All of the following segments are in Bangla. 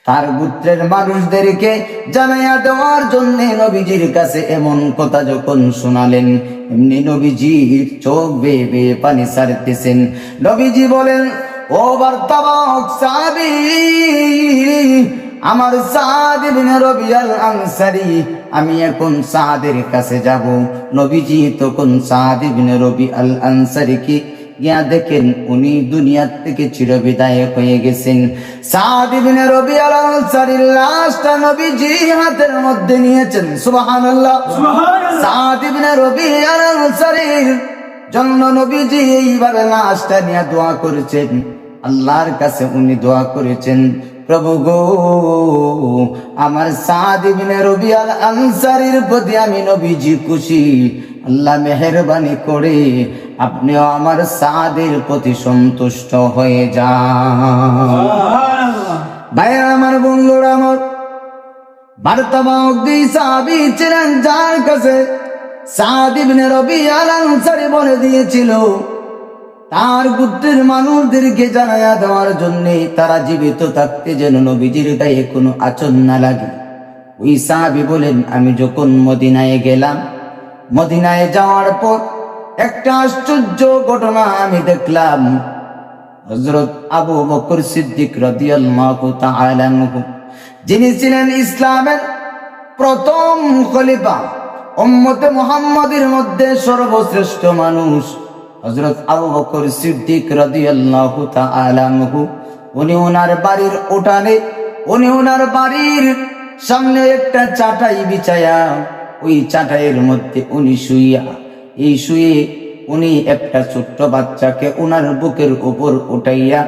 তার গোত্রের মানুষদেরকে জানাইয়া দেওয়ার জন্য নবীজির কাছে এমন কথা যখন শোনালেন, এমনি নবীজির চোখ বেয়ে বেয়ে পানি ছাড়তেছেন। নবীজি বলেন, ও বার্তাবাহক সাহাবী, আমার সাদ ইবনে রবিয়াল আনসারী, আমি এখন সাদের কাছে যাব। নবীজি তখন সাদ ইবনে রবিয়াল আনসারীকে গিয়া দেখেন উনি দুনিয়ার থেকে চিরবিদায় হয়ে গেছেন। সাদ ইবনে রবিয়াল আনসারীর লাশটা নবীজি হাতের মধ্যে নিয়েছেন। সুবহানাল্লাহ। সাদ ইবনে রবিয়াল আনসারীর জন্য নবীজি এইভাবে লাশটা নিয়ে দোয়া করেছেন। আল্লাহর কাছে উনি দোয়া করেছেন, প্রভু গো, আমার সাদ ইবনে রবিয়াল আনসারীর প্রতি আমি নবীজি খুশি, আল্লাহ মেহেরবানি করে আপনিও আমার সাদের প্রতি সন্তুষ্ট হয়ে যান। ভাইরা আমার, বন্ধুরা আমার, বার্তাবাহক দুই সাহাবী ছিলেন যার কাছে সাদ ইবনে রবিয়াল আনসারী বলে দিয়েছিল তার গোত্রের মানুষদেরকে জানাইয়া দেওয়ার জন্য তারা জীবিত থাকতে যেন নবীজির গায়ে কোনো আঁচড় না লাগে। ওই সাহাবী বলেন, আমি যখন মদিনায় গেলাম, মদিনায় যাওয়ার পর একটা আশ্চর্য ঘটনা আমি দেখলাম। হযরত আবু বকর সিদ্দিক রাদিয়াল্লাহু তাআলা আনহু, যিনি ছিলেন ইসলামের প্রথম খলিফা, উম্মতে মুহাম্মাদের মধ্যে সর্বশ্রেষ্ঠ মানুষ, হযরত আবু বকর সিদ্দিক রাদিয়াল্লাহু তাআলা আনহু, উনি ওনার বাড়ির উঠানে, উনি ওনার বাড়ির সামনে একটা চাটাই বিছায়া, ওই চাটাইয়ের মধ্যে উনি শুয়ে উনি একটা ছোট্ট বাচ্চাকে ওনার বুকের উপর উঠাইয়া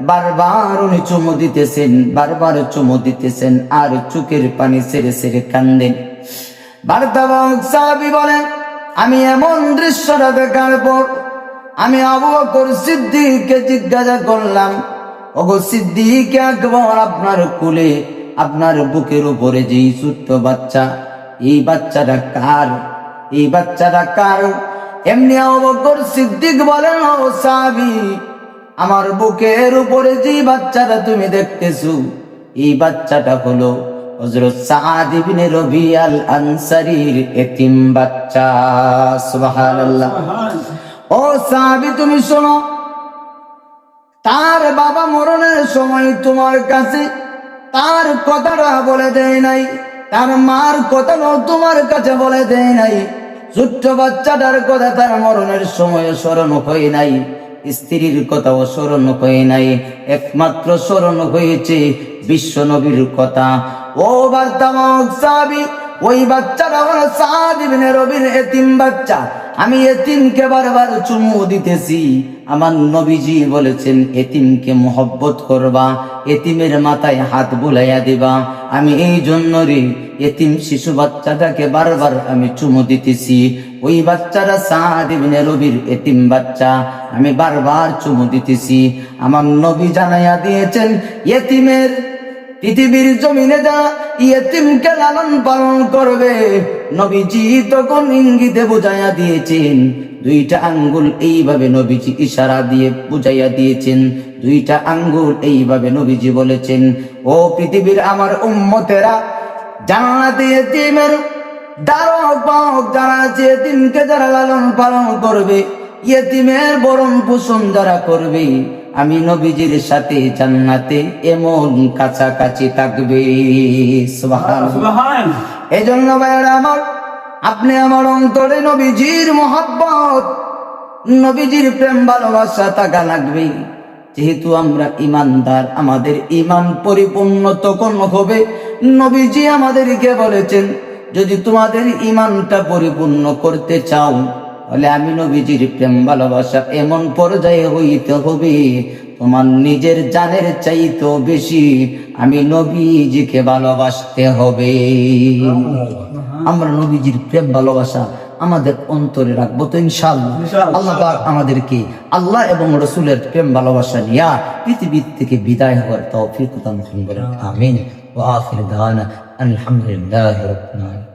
বারবার উনি চুমু দিতেছেন, বারবার চুমু দিতেছেন, আর চোখের পানি ছেড়ে ছেড়ে কান্দেন। বার্তাবাহক সাহাবী বলেন, আমি এমন দৃশ্যটা দেখার পর আমি আবু বকর সিদ্দিককে জিজ্ঞাসা করলাম, ওগো সিদ্দিক আকবর, আপনার কোলে, আপনার বুকের উপরে যে ছোট্ট বাচ্চা, এই বাচ্চাটা কার? এই বাচ্চাটা কার? এমনি আবু বকর সিদ্দিক বলেন, ও সাহাবী, আমার বুকের উপরে যে বাচ্চাটা তুমি দেখতেছো, এই বাচ্চাটা হলো হযরত সাদ ইবনে রবিয়াল আনসারীর এতিম বাচ্চা। সুবহানাল্লাহ। ও সাহাবী, তুমি শোনো, তার বাবা মরণের সময় তোমার কাছে তার কথাটা বলে দেয় নাই, তার মার কথাটাও তোমার কাছে বলে দেয় নাই, ছোট্ট বাচ্চাটার কথা তার মরণের সময় স্মরণ হয় নাই, স্ত্রীর কথাও স্মরণ হয় নাই, একমাত্র স্মরণ হয়েছে বিশ্ব নবীর কথা। ও বার্তাবাহক সাহাবী, ওই বাচ্চাটা হলো সাদ ইবনে রবির এতিম বাচ্চা। আমি এতিমকে বারবার চুমু দিতেছি। আমার নবীজি বলেছেন, এতিমকে মহব্বত করবা, এতিমের মাথায় হাত বুলাইয়া দিবা। আমি এই জন্য রে এতিম শিশু বাচ্চাটাকে বারবার আমি চুমু দিতেছি। ওই বাচ্চাটা সাদ ইবনে রবির এতিম বাচ্চা, আমি বারবার চুমু দিতেছি। আমার নবী জানাইয়া দিয়েছেন, এতিমের পৃথিবীর জমিনে যারা ইয়েতিমকে লালন পালন করবে, নবীজি তখন ইঙ্গিতে বুঝাইয়া দিয়েছেন, দুইটা আঙ্গুল এইভাবে নবীজি ইশারা দিয়ে বুঝাইয়া দিয়েছেন, দুইটা আঙ্গুল এইভাবে নবীজি বলেছেন, ও পৃথিবীর আমার উম্মতেরা, জান্নাতে ইয়েতিমের দ্বারক বাহক যারা আছে, ইয়েতিমকে যারা লালন পালন করবে, ইয়েতিমের ভরণ পোষণ যারা করবে, আমি নবীজির সাথে জান্নাতে এমন কাছাকাছি থাকবে। সুবহানাল্লাহ। এই জন্য ভাইরা আমার, আপনি আমার অন্তরে নবীজির মহব্বত, নবীজির প্রেম ভালোবাসা থাকা লাগবে। যেহেতু আমরা ইমানদার, আমাদের ইমান পরিপূর্ণ তখন হবে, নবীজি আমাদেরকে বলেছেন, যদি তোমাদের ইমানটা পরিপূর্ণ করতে চাও, তাহলে আমি নবীজির প্রেম ভালোবাসা এমন পর্যায়ে হইতে হবে, তোমার নিজের জানের চাইতেও বেশি আমি নবীজিকে ভালোবাসতে হবে। আমরা নবীজির প্রেম ভালোবাসা আমাদের অন্তরে রাখবো তো ইনশাআল্লাহ। আল্লাহ পাক আমাদেরকে আল্লাহ এবং রাসূলের প্রেম ভালোবাসা নিয়ে পৃথিবী থেকে বিদায় হওয়ার তৌফিক দান করুন। আমিন। ওয়া আখির দাওয়ানা আলহামদুলিল্লাহি রাব্বিল আলামিন।